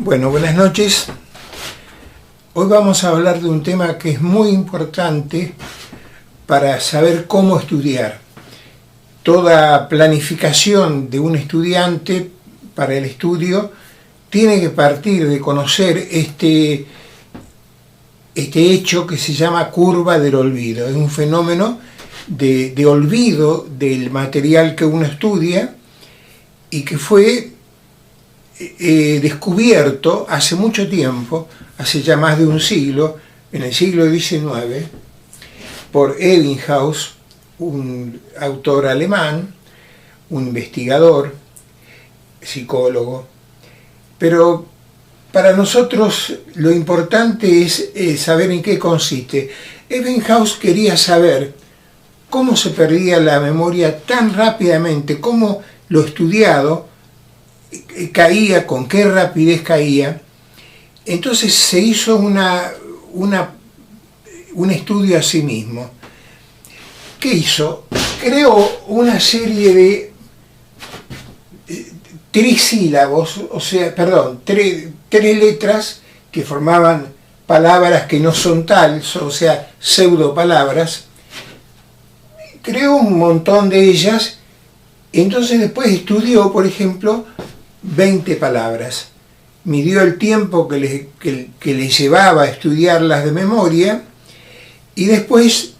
Bueno, buenas noches. Hoy vamos a hablar de un tema que es muy importante para saber cómo estudiar. Toda planificación de un estudiante para el estudio tiene que partir de conocer este hecho que se llama curva del olvido. Es un fenómeno de olvido del material que uno estudia y que fue descubierto hace mucho tiempo, hace ya más de un siglo, en el siglo XIX, por Ebbinghaus, un autor alemán, un investigador, psicólogo. Pero para nosotros lo importante es saber en qué consiste. Ebbinghaus quería saber cómo se perdía la memoria tan rápidamente, cómo lo estudiado caía, con qué rapidez caía. Entonces se hizo un estudio a sí mismo. ¿Qué hizo? Creó una serie de trisílabos, tres letras que formaban palabras que no son tales, o sea, pseudopalabras. Creó un montón de ellas. Entonces después estudió, por ejemplo, 20 palabras. Midió el tiempo que le llevaba a estudiarlas de memoria y después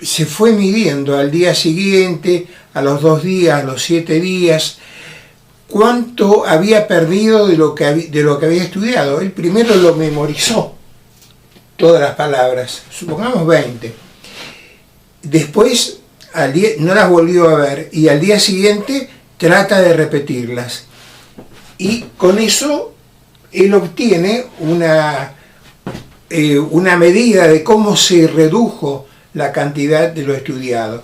se fue midiendo al día siguiente, a los 2 días, a los 7 días, cuánto había perdido de lo que había estudiado. Él primero lo memorizó, todas las palabras, supongamos 20. Después no las volvió a ver y al día siguiente trata de repetirlas. Y con eso él obtiene una medida de cómo se redujo la cantidad de lo estudiado.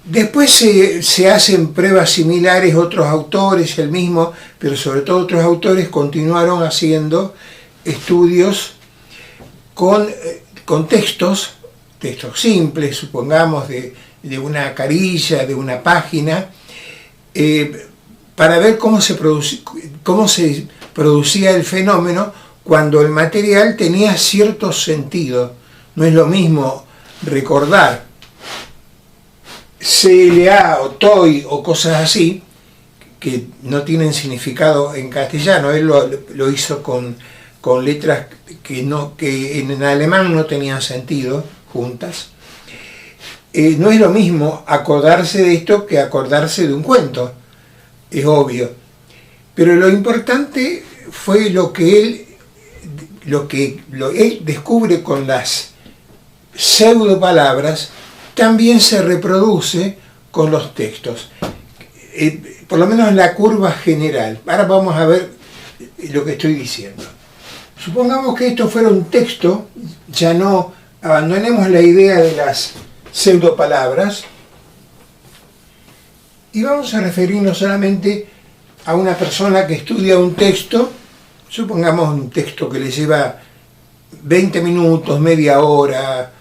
Después se hacen pruebas similares, otros autores, el mismo, pero sobre todo otros autores continuaron haciendo estudios con textos simples, supongamos de una carilla, de una página, para ver cómo se producía el fenómeno cuando el material tenía cierto sentido. No es lo mismo recordar CLA o TOY o cosas así, que no tienen significado en castellano. Él lo hizo con letras que en alemán no tenían sentido juntas. No es lo mismo acordarse de esto que acordarse de un cuento, es obvio. Pero lo importante fue lo que él descubre con las pseudopalabras, también se reproduce con los textos. Por lo menos la curva general. Ahora vamos a ver lo que estoy diciendo. Supongamos que esto fuera un texto, ya no abandonemos la idea de las pseudopalabras y vamos a referirnos solamente a una persona que estudia un texto, supongamos un texto que le lleva 20 minutos, media hora,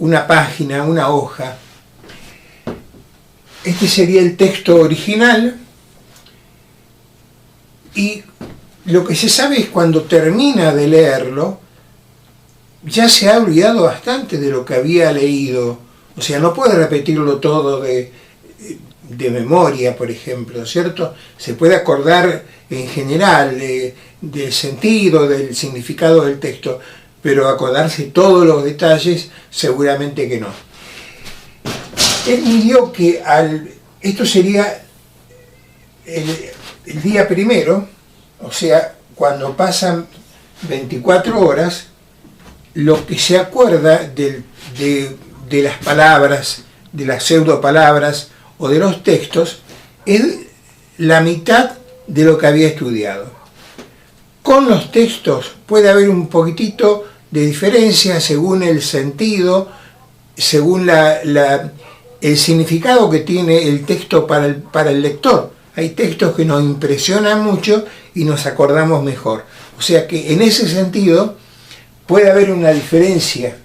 una página, una hoja. Este sería el texto original y lo que se sabe es cuando termina de leerlo, ya se ha olvidado bastante de lo que había leído. O sea, no puede repetirlo todo de memoria, por ejemplo, ¿cierto? Se puede acordar en general del sentido, del significado del texto, pero acordarse todos los detalles, seguramente que no. Él midió que esto sería el día primero, o sea, cuando pasan 24 horas, lo que se acuerda de las palabras, de las pseudopalabras o de los textos, es la mitad de lo que había estudiado. Con los textos puede haber un poquitito de diferencia según el sentido, según el significado que tiene el texto para el lector. Hay textos que nos impresionan mucho y nos acordamos mejor. O sea que en ese sentido puede haber una diferencia.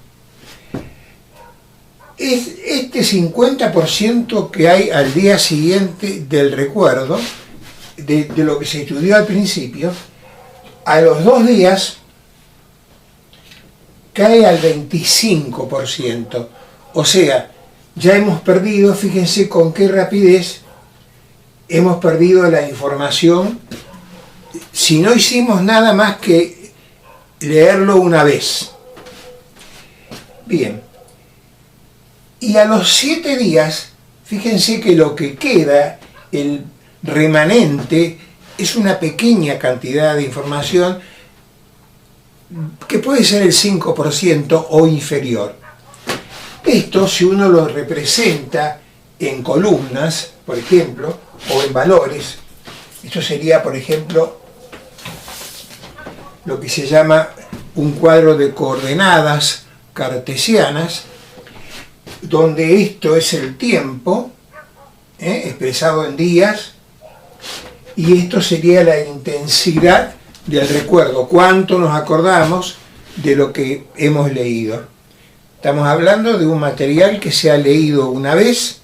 Este 50% que hay al día siguiente del recuerdo de lo que se estudió al principio, a los 2 días cae al 25%. O sea, ya hemos perdido, fíjense con qué rapidez hemos perdido la información si no hicimos nada más que leerlo una vez. Bien. Y a los 7 días, fíjense que lo que queda, el remanente, es una pequeña cantidad de información que puede ser el 5% o inferior. Esto, si uno lo representa en columnas, por ejemplo, o en valores, esto sería, por ejemplo, lo que se llama un cuadro de coordenadas cartesianas, donde esto es el tiempo, expresado en días, y esto sería la intensidad del recuerdo, cuánto nos acordamos de lo que hemos leído. Estamos hablando de un material que se ha leído una vez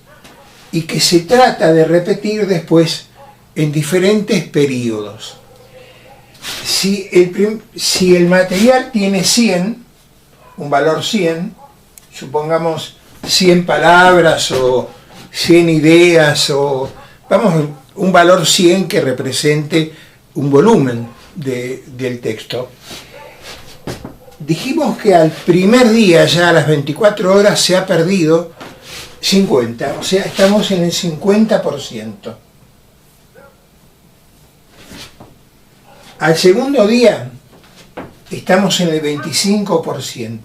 y que se trata de repetir después en diferentes periodos. Si el material tiene 100, un valor 100, supongamos 100 palabras o 100 ideas, o vamos, un valor 100 que represente un volumen del texto. Dijimos que al primer día, ya a las 24 horas, se ha perdido 50, o sea, estamos en el 50%. Al segundo día, estamos en el 25%.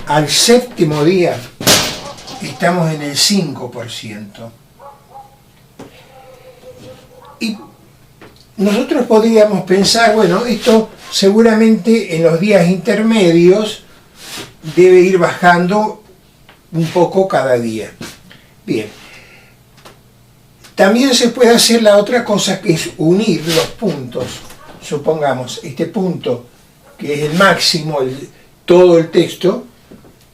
Al séptimo día, estamos en el 5%. Y nosotros podríamos pensar, bueno, esto seguramente en los días intermedios debe ir bajando un poco cada día. Bien. También se puede hacer la otra cosa, que es unir los puntos. Supongamos este punto, que es el máximo, todo el texto,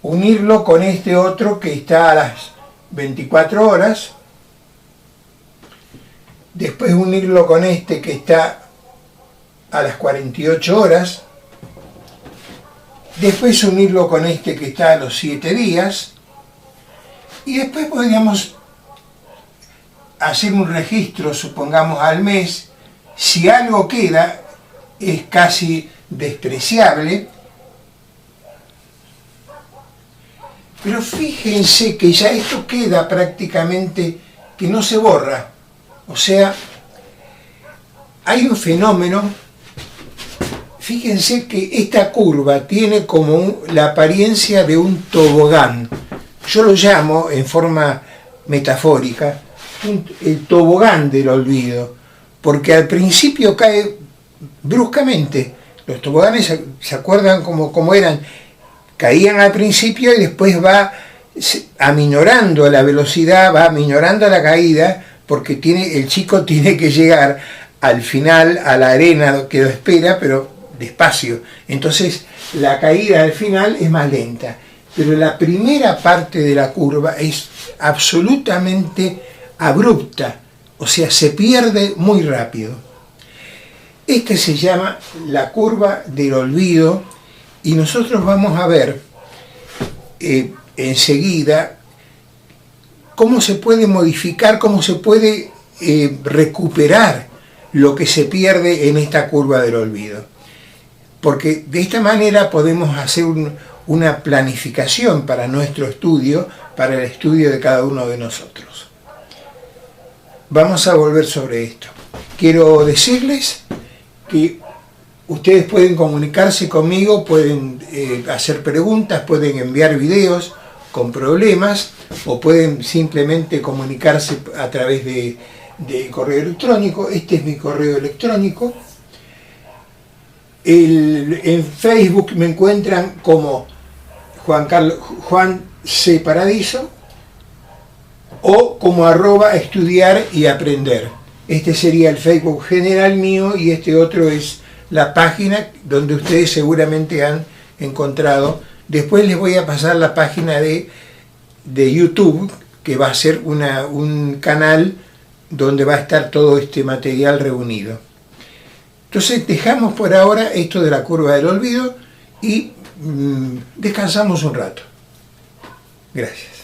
unirlo con este otro que está a las 24 horas, después unirlo con este que está a las 48 horas, después unirlo con este que está a los 7 días, y después podríamos hacer un registro, supongamos al mes. Si algo queda, es casi despreciable, pero fíjense que ya esto queda prácticamente que no se borra. O sea, hay un fenómeno, fíjense que esta curva tiene como la apariencia de un tobogán. Yo lo llamo, en forma metafórica, el tobogán del olvido, porque al principio cae bruscamente. Los toboganes, ¿se acuerdan cómo eran? Caían al principio y después va aminorando la velocidad, va aminorando la caída, porque el chico tiene que llegar al final, a la arena que lo espera, pero despacio. Entonces la caída al final es más lenta, pero la primera parte de la curva es absolutamente abrupta, o sea, se pierde muy rápido. Este se llama la curva del olvido, y nosotros vamos a ver enseguida cómo se puede modificar, cómo se puede recuperar lo que se pierde en esta curva del olvido. Porque de esta manera podemos hacer una planificación para nuestro estudio, para el estudio de cada uno de nosotros. Vamos a volver sobre esto. Quiero decirles que ustedes pueden comunicarse conmigo, pueden hacer preguntas, pueden enviar videos con problemas, o pueden simplemente comunicarse a través de correo electrónico. Este es mi correo electrónico. En Facebook me encuentran como Juan C. Paradiso, o como @estudiar y aprender. Este sería el Facebook general mío, y este otro es la página donde ustedes seguramente han encontrado. Después les voy a pasar la página de YouTube, que va a ser un canal donde va a estar todo este material reunido. Entonces dejamos por ahora esto de la curva del olvido y descansamos un rato. Gracias.